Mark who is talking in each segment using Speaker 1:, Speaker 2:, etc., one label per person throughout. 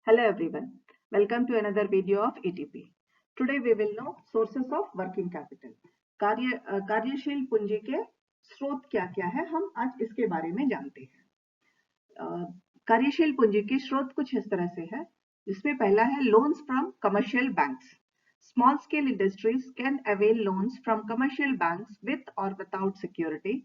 Speaker 1: Hello everyone, welcome to another video of ETP. Today we will know sources of working capital. कार्यशील पूंजी के स्रोत क्या क्या है, हम आज इसके बारे में जानते हैं। कार्यशील पूंजी के स्रोत कुछ इस तरह से है, जिसमें पहला है loans from commercial banks. Small scale industries can avail loans from commercial banks with or without security.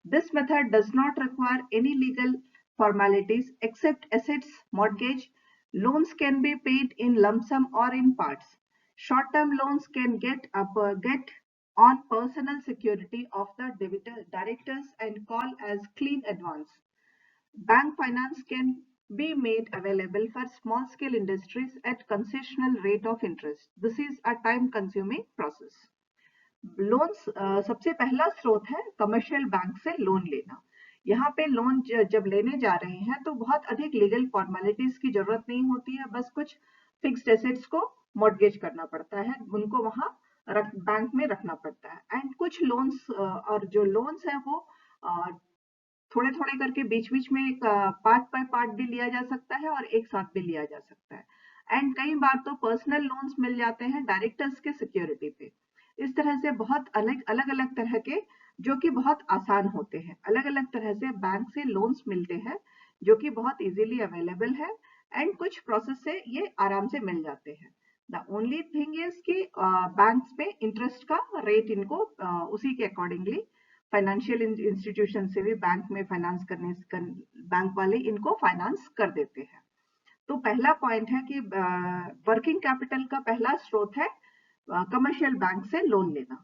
Speaker 1: This method does not require any legal formalities except assets mortgage. Loans can be paid in lump sum or in parts. Short-term loans can get on personal security of the directors and call as clean advance. Bank finance can be made available for small-scale industries at concessional rate of interest. This is a time-consuming process. Loans सबसे पहला स्रोत है commercial bank से loan लेना. यहाँ पे loan जब लेने जा रहे हैं तो बहुत अधिक लीगल फॉर्मेलिटीज की जरूरत नहीं होती है, बस कुछ फिक्स्ड एसेट्स को मॉर्गेज करना पड़ता है, उनको वहां बैंक में रखना पड़ता है. एंड कुछ लोन्स और जो लोन्स है वो थोड़े थोड़े करके बीच बीच में पार्ट बाय पार्ट भी लिया जा सकता है और एक साथ भी लिया जा सकता है. एंड कई बार तो पर्सनल लोन्स मिल जाते हैं डायरेक्टर्स के सिक्योरिटी पे. इस तरह से बहुत अलग अलग तरह के जो कि बहुत आसान होते हैं, अलग अलग तरह से बैंक से लोन्स मिलते हैं जो कि बहुत इजीली अवेलेबल है एंड कुछ प्रोसेस से ये आराम से मिल जाते हैं. द ओनली थिंग इज कि बैंक्स में इंटरेस्ट का रेट इनको उसी के अकॉर्डिंगली फाइनेंशियल इंस्टीट्यूशन से भी बैंक में फाइनेंस बैंक वाले इनको फाइनेंस कर देते हैं. तो पहला पॉइंट है कि वर्किंग कैपिटल का पहला स्रोत है कमर्शियल बैंक से लोन लेना.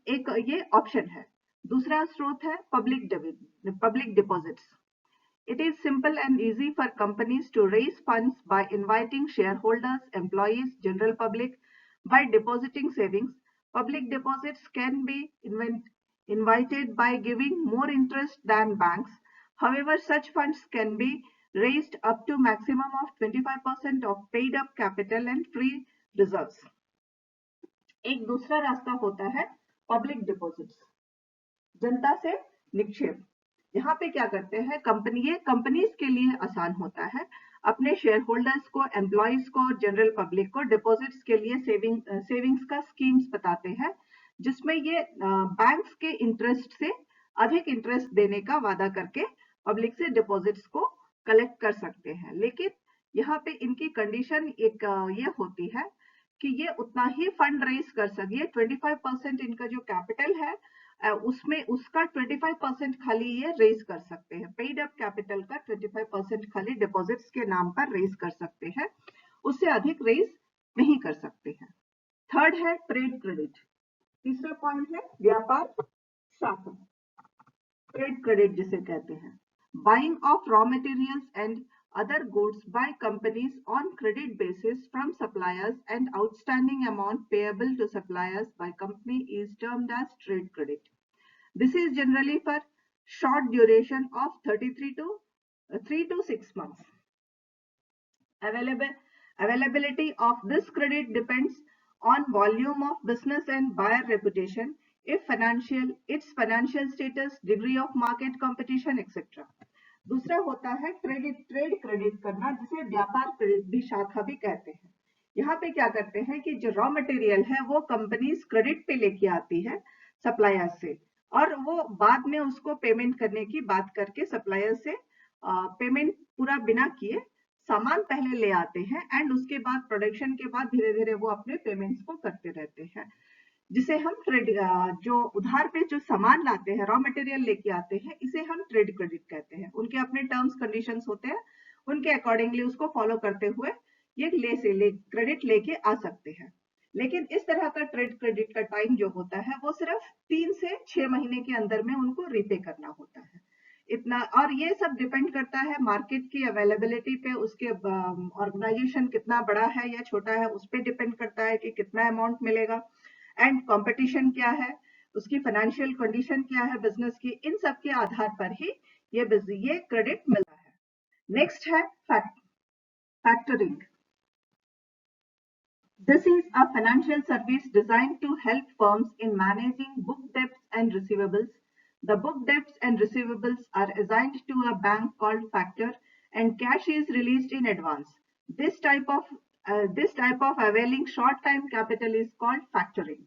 Speaker 1: एक ये ऑप्शन है. दूसरा स्रोत है public deposits. It is simple and easy for companies to raise funds by inviting shareholders, employees, general public by depositing savings. Public deposits can be invited by giving more interest than banks. However, such funds can be raised up to maximum of 25% of paid up capital and free reserves. एक दूसरा रास्ता होता है public deposits, जनता से निक्षेप. यहाँ पे क्या करते हैं कंपनीज के लिए आसान होता है, अपने शेयर होल्डर्स को, एम्प्लॉयज को और जनरल पब्लिक को डिपॉजिट्स के लिए सेविंग्स का स्कीम्स बताते हैं, जिसमें ये बैंक्स के इंटरेस्ट से अधिक इंटरेस्ट देने का वादा करके पब्लिक से डिपॉजिट्स को कलेक्ट कर सकते हैं. लेकिन यहाँ पे इनकी कंडीशन एक ये होती है कि ये उतना ही फंड रेज कर सके. 25% इनका जो कैपिटल है उसमें उसका 25% खाली ये रेज कर सकते हैं. पेड अप कैपिटल का 25% खाली डिपॉजिट्स के नाम पर रेज कर सकते हैं, उससे अधिक रेज नहीं कर सकते हैं. थर्ड है ट्रेड क्रेडिट. तीसरा पॉइंट है व्यापार शाखा, ट्रेड क्रेडिट जिसे कहते हैं. Buying of raw materials and other goods by companies on credit basis from suppliers and outstanding amount payable to suppliers by company is termed as trade credit. This is generally for short duration of 3 to 6 months. Availability of this credit depends on volume of business and buyer reputation, its financial status, degree of market competition, etc. दूसरा होता है trade credit करना, जिसे व्यापार credit भी शाखा भी कहते हैं. यहाँ पे क्या करते हैं कि जो रॉ मटेरियल है वो कंपनीज क्रेडिट पे लेके आती है सप्लायर से, और वो बाद में उसको पेमेंट करने की बात करके सप्लायर से पेमेंट पूरा बिना किए सामान पहले ले आते हैं एंड उसके बाद प्रोडक्शन के बाद धीरे धीरे वो अपने पेमेंट्स को करते रहते हैं, जिसे हम ट्रेड जो उधार पे जो सामान लाते हैं, रॉ मटेरियल लेके आते हैं, इसे हम ट्रेड क्रेडिट कहते हैं. उनके अपने टर्म्स कंडीशंस होते हैं, उनके अकॉर्डिंगली उसको फॉलो करते हुए ये क्रेडिट लेके आ सकते हैं. लेकिन इस तरह का ट्रेड क्रेडिट का टाइम जो होता है वो सिर्फ 3 से 6 महीने के अंदर में उनको रीपे करना होता है. इतना, और ये सब डिपेंड करता है मार्केट की अवेलेबिलिटी पे, उसके ऑर्गेनाइजेशन कितना बड़ा है या छोटा है उस पर डिपेंड करता है कि कितना अमाउंट मिलेगा, एंड कंपटीशन क्या है, उसकी फाइनेंशियल कंडीशन क्या है बिजनेस की, इन सब के आधार पर ही ये क्रेडिट मिलता है. नेक्स्ट है factoring. This is a financial service designed to help firms in managing book debts and receivables. The book debts and receivables are assigned to a bank called factor and cash is released in advance. This type of availing short time capital is called factoring.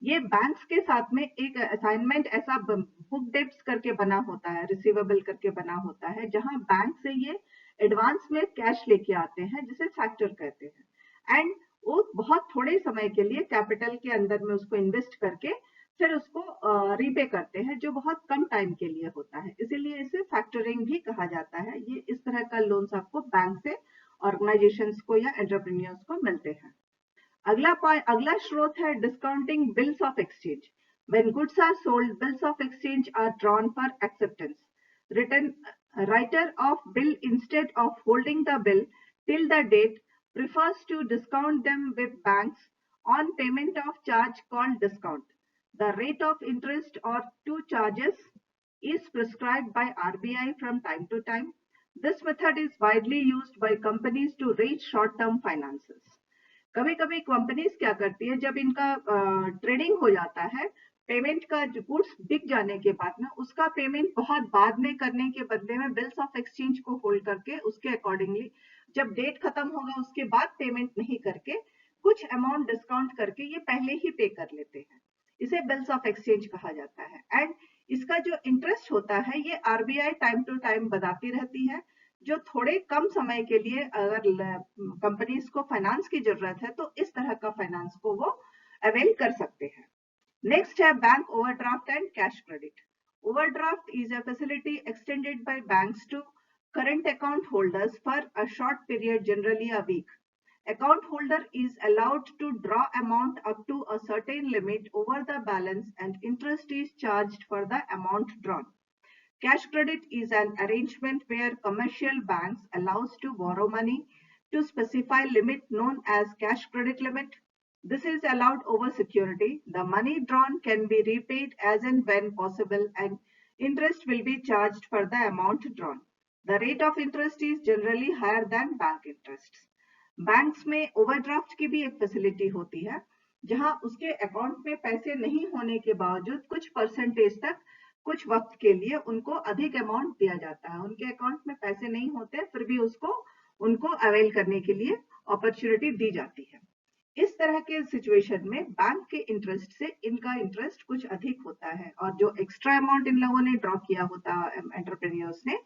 Speaker 1: ये banks के साथ में एक assignment ऐसा book debts करके बना होता है, रिसीवेबल करके बना होता है, जहां बैंक से ये एडवांस में कैश लेके आते हैं, जिसे फैक्टर कहते हैं, एंड वो बहुत थोड़े समय के लिए कैपिटल के अंदर में उसको इन्वेस्ट करके फिर उसको रीपे करते हैं, जो बहुत कम टाइम के लिए होता है, इसीलिए इसे फैक्टरिंग भी कहा जाता है। ये इस तरह का लोन्स आपको बैंक से ऑर्गेनाइजेशंस को या एंटरप्रेन्योर्स को मिलते हैं। अगला स्रोत है discounting bills of exchange. When goods are sold, bills of exchange are drawn for acceptance. Written writer of bill, instead of holding the bill till the date, prefers to discount them with banks on payment of charge called discount. The rate of interest or two charges is prescribed by RBI from time to time. This method is widely used by companies to raise short-term finances. कभी कभी companies क्या करती है, जब इनका trading हो जाता है, पेमेंट का जो गुड्स बिक जाने के बाद में उसका पेमेंट बहुत बाद में करने के बदले में बिल्स ऑफ एक्सचेंज को होल्ड करके उसके अकॉर्डिंगली जब डेट खत्म होगा उसके बाद पेमेंट नहीं करके कुछ अमाउंट डिस्काउंट करके ये पहले ही पे कर लेते हैं। इसे बिल्स ऑफ एक्सचेंज कहा जाता है। एंड इसका जो इंटरेस्ट होता है ये आरबीआई टाइम टू टाइम बताती रहती है। जो थोड़े कम समय के लिए अगर कंपनीज को फाइनेंस की जरूरत है तो इस तरह का फाइनेंस को वो अवेल कर सकते हैं। नेक्स्ट है bank overdraft and cash credit. Overdraft is a facility extended by banks to current account holders for a short period, generally a week. Account holder is allowed to draw amount up to a certain limit over the balance and interest is charged for the amount drawn. Cash credit is an arrangement where commercial banks allows to borrow money to specify limit known as cash credit limit. This is allowed over security. The money drawn can be repaid as and when possible and interest will be charged for the amount drawn. The rate of interest is generally higher than bank interests. Banks में overdraft की भी एक facility होती है, जहां उसके account में पैसे नहीं होने के बावजूद कुछ परसेंटेज तक कुछ वक्त के लिए उनको अधिक अमाउंट दिया जाता है। उनके अकाउंट में पैसे नहीं होते फिर भी उनको अवेल करने के लिए अपॉर्चुनिटी दी जाती है। इस तरह के सिचुएशन में बैंक के इंटरेस्ट से इनका इंटरेस्ट कुछ अधिक होता है और जो एक्स्ट्रा अमाउंट इन लोगों ने ड्रॉ किया होता है एंटरप्रेन्योर्स ने,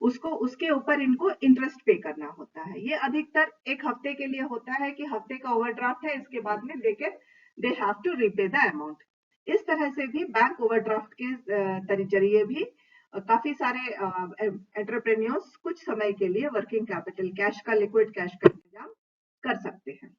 Speaker 1: उसके ऊपर इनको इंटरेस्ट पे करना होता है। ये अधिकतर एक हफ्ते के लिए होता है कि हफ्ते का ओवरड्राफ्ट है, इसके बाद में they have to repay the amount. इस तरह से भी बैंक ओवरड्राफ्ट के जरिए भी काफी सारे एंटरप्रेन्योर्स कुछ समय के लिए वर्किंग कैपिटल कैश का लिक्विड कैश का इंतजाम कर सकते हैं।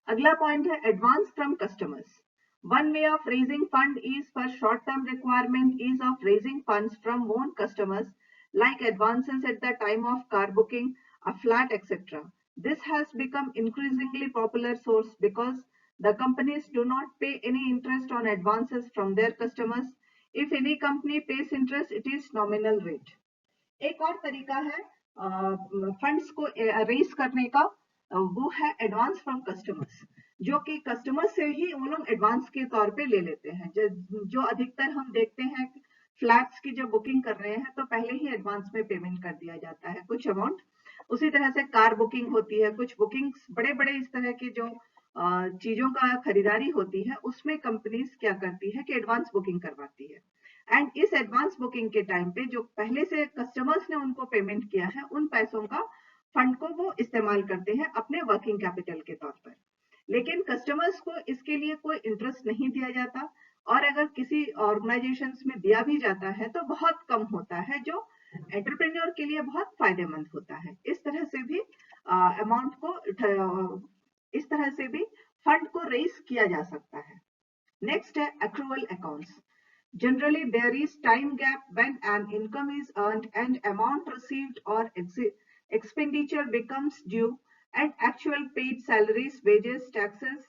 Speaker 1: अगला पॉइंट है advance from customers. One way of raising fund is for short-term requirement is of raising funds from own customers, like advances at the time of car booking, a flat, etc. This has become increasingly popular source because the companies do not pay any interest on advances from their customers. If any company pays interest, it is nominal rate. एक और तरीका है funds को raise करने का, वो है advance from customers, जो कि कस्टमर से ही वो लोग एडवांस के तौर पे ले लेते हैं। जो अधिकतर हम देखते हैं फ्लैट्स की जब बुकिंग कर रहे हैं तो पहले ही एडवांस में पेमेंट कर दिया जाता है कुछ अमाउंट। उसी तरह से कार बुकिंग होती है, कुछ बुकिंग्स बड़े बड़े इस तरह की जो चीजों का खरीदारी होती है उसमें कंपनीज क्या करती है कि एडवांस बुकिंग करवाती है। एंड इस एडवांस बुकिंग के टाइम पे जो पहले से कस्टमर्स ने उनको पेमेंट किया है उन पैसों का फंड को वो इस्तेमाल करते हैं अपने वर्किंग कैपिटल के तौर पर। लेकिन कस्टमर्स को इसके लिए कोई इंटरेस्ट नहीं दिया जाता और अगर किसी ऑर्गेनाइजेशंस में दिया भी जाता है तो बहुत कम होता है, जो एंटरप्रेन्योर के लिए बहुत फायदेमंद होता है। इस तरह से भी अमाउंट को इस तरह से भी फंड को रेज किया जा सकता है। नेक्स्ट है accrual accounts. Generally, there is time gap when an income is earned and amount received or expenditure becomes due, and actual paid salaries, wages, taxes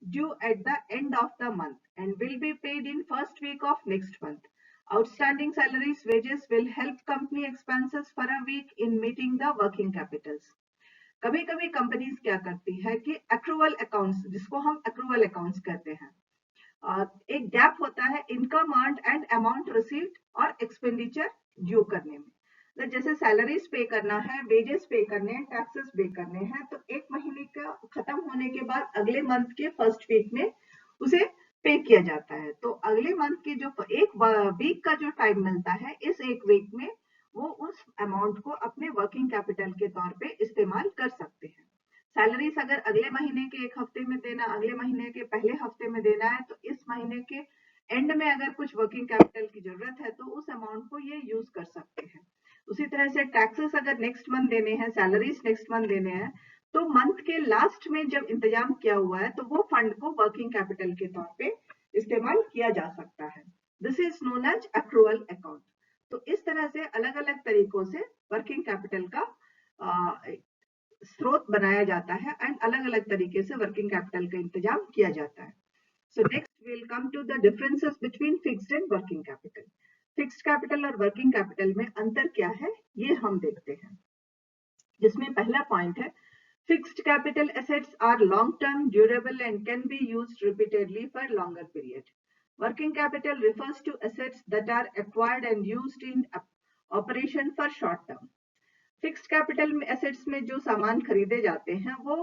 Speaker 1: due at the end of the month and will be paid in first week of next month. Outstanding salaries, wages will help company expenses for a week in meeting the working capitals. कभी कभी companies क्या करती है कि accrual accounts, जिसको हम accrual accounts कहते हैं, एक गैप होता है income earned and amount received और एक्सपेंडिचर ड्यू करने में। जैसे सैलरीज पे करना है, वेजेस पे करने हैं, टैक्सेस पे करने हैं, तो एक महीने का खत्म होने के बाद अगले मंथ के फर्स्ट वीक में उसे पे किया जाता है। तो अगले मंथ के जो एक वीक का जो टाइम मिलता है, इस एक वीक में वो उस अमाउंट को अपने वर्किंग कैपिटल के तौर पे इस्तेमाल कर सकते हैं। सैलरीज अगर अगले महीने के एक हफ्ते में देना, अगले महीने के पहले हफ्ते में देना है, तो इस महीने के एंड में अगर कुछ वर्किंग कैपिटल की जरूरत है तो उस अमाउंट को ये यूज कर सकते हैं। उसी तरह से टैक्सेस अगर नेक्स्ट मंथ देने हैं, सैलरीज नेक्स्ट मंथ देने हैं, तो मंथ के लास्ट में जब इंतजाम किया हुआ है तो वो फंड को वर्किंग कैपिटल के तौर पे इस्तेमाल किया जा सकता है। This is known as accrual account. तो इस तरह से अलग अलग तरीकों से वर्किंग कैपिटल का स्रोत बनाया जाता है एंड अलग अलग तरीके से वर्किंग कैपिटल का इंतजाम किया जाता है। So next will come to the differences between fixed and working capital. Fixed capital और वर्किंग कैपिटल में अंतर क्या है, ये हम देखते हैं। जिसमें पहला पॉइंट है, fixed capital assets are long term, durable and can be used repeatedly for longer period. Working capital refers to assets that are acquired and used in operation for short term. Fixed capital में assets में जो सामान खरीदे जाते हैं वो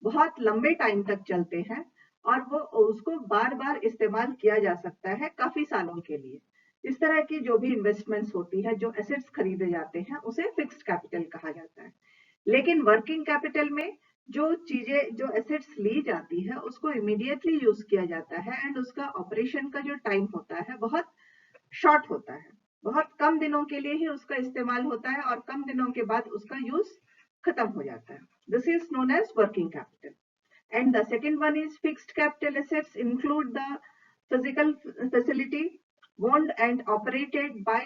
Speaker 1: बहुत लंबे टाइम तक चलते हैं और वो उसको बार बार इस्तेमाल किया जा सकता है काफी सालों के लिए। इस तरह की जो भी इन्वेस्टमेंट्स होती है, जो एसेट्स खरीदे जाते हैं, उसे फिक्स्ड कैपिटल कहा जाता है। लेकिन वर्किंग कैपिटल में जो चीजें, जो एसेट्स ली जाती है, उसको इमीडिएटली यूज किया जाता है एंड उसका ऑपरेशन का जो टाइम होता है बहुत शॉर्ट होता है। बहुत कम दिनों के लिए ही उसका इस्तेमाल होता है और कम दिनों के बाद उसका यूज खत्म हो जाता है। This is known as working capital. And the second one is fixed capital assets include the physical facility owned and operated by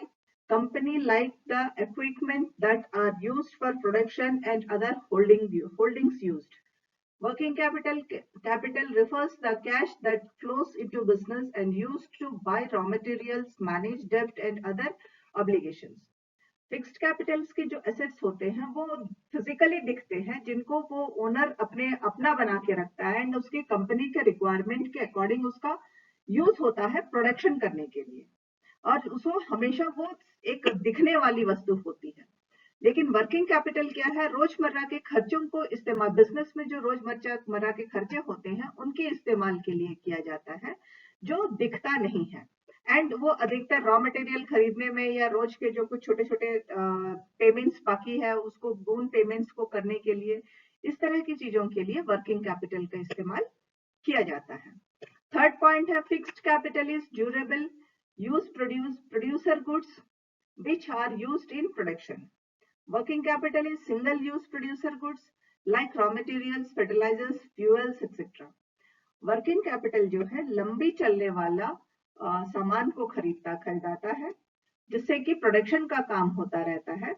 Speaker 1: company, like the equipment that are used for production and other holdings used. Working capital refers the cash that flows into business and used to buy raw materials, manage debt and other obligations. Fixed Capitals के जो assets होते हैं वो physically दिखते हैं, जिनको वो owner अपना बना के रखता है एंड उसकी कंपनी के रिक्वायरमेंट के अकॉर्डिंग उसका यूज होता है प्रोडक्शन करने के लिए, और उसको हमेशा वो एक दिखने वाली वस्तु होती है। लेकिन वर्किंग कैपिटल क्या है, रोजमर्रा के खर्चों को इस्तेमाल, बिजनेस में जो रोजमर्रा के खर्चे होते हैं उनके इस्तेमाल के लिए किया जाता है, जो दिखता नहीं है। एंड वो अधिकतर रॉ मटेरियल खरीदने में या रोज के जो कुछ छोटे छोटे पेमेंट्स बाकी है उसको उन पेमेंट्स को करने के लिए, इस तरह की चीजों के लिए वर्किंग कैपिटल का इस्तेमाल किया जाता है। थर्ड पॉइंट है, fixed capital is durable, use producer goods which are used in production. Working capital is single-use producer goods like raw materials, fertilizers, fuels, etc. Working capital जो है लंबी चलने वाला सामान को खरीदाता है, जिससे कि प्रोडक्शन का काम होता रहता है,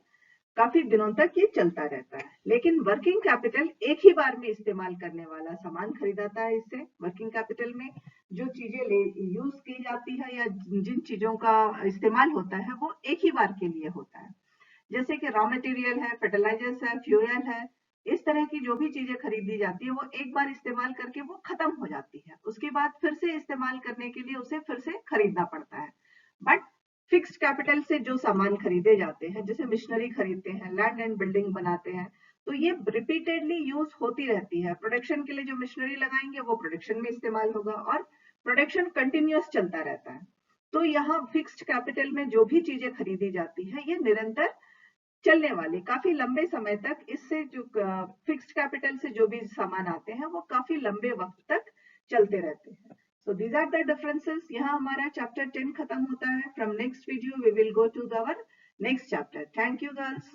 Speaker 1: काफी दिनों तक ये चलता रहता है। लेकिन वर्किंग कैपिटल एक ही बार में इस्तेमाल करने वाला सामान खरीदाता है। इससे वर्किंग कैपिटल में जो चीजें यूज की जाती है या जिन चीजों का इस्तेमाल होता है वो एक ही बार के लिए होता है, जैसे कि रॉ मटेरियल है, फर्टिलाइजर्स है, फ्यूल है, इस तरह की जो भी चीजें खरीदी जाती है वो एक बार इस्तेमाल करके वो खत्म हो जाती है, उसके बाद फिर से इस्तेमाल करने के लिए उसे फिर से खरीदना पड़ता है। बट फिक्स्ड कैपिटल से जो सामान खरीदे जाते हैं, जैसे मशीनरी खरीदते हैं, लैंड एंड बिल्डिंग बनाते हैं, तो ये रिपीटेडली यूज होती रहती है। प्रोडक्शन के लिए जो मशीनरी लगाएंगे वो प्रोडक्शन में इस्तेमाल होगा और प्रोडक्शन कंटिन्यूअस चलता रहता है। तो यहाँ फिक्स्ड कैपिटल में जो भी चीजें खरीदी जाती है ये निरंतर चलने वाले, काफी लंबे समय तक, इससे जो फिक्स्ड कैपिटल से जो भी सामान आते हैं वो काफी लंबे वक्त तक चलते रहते हैं। So these are the differences. यहाँ हमारा चैप्टर 10 खत्म होता है। From next video we will go to our next chapter. Thank you girls.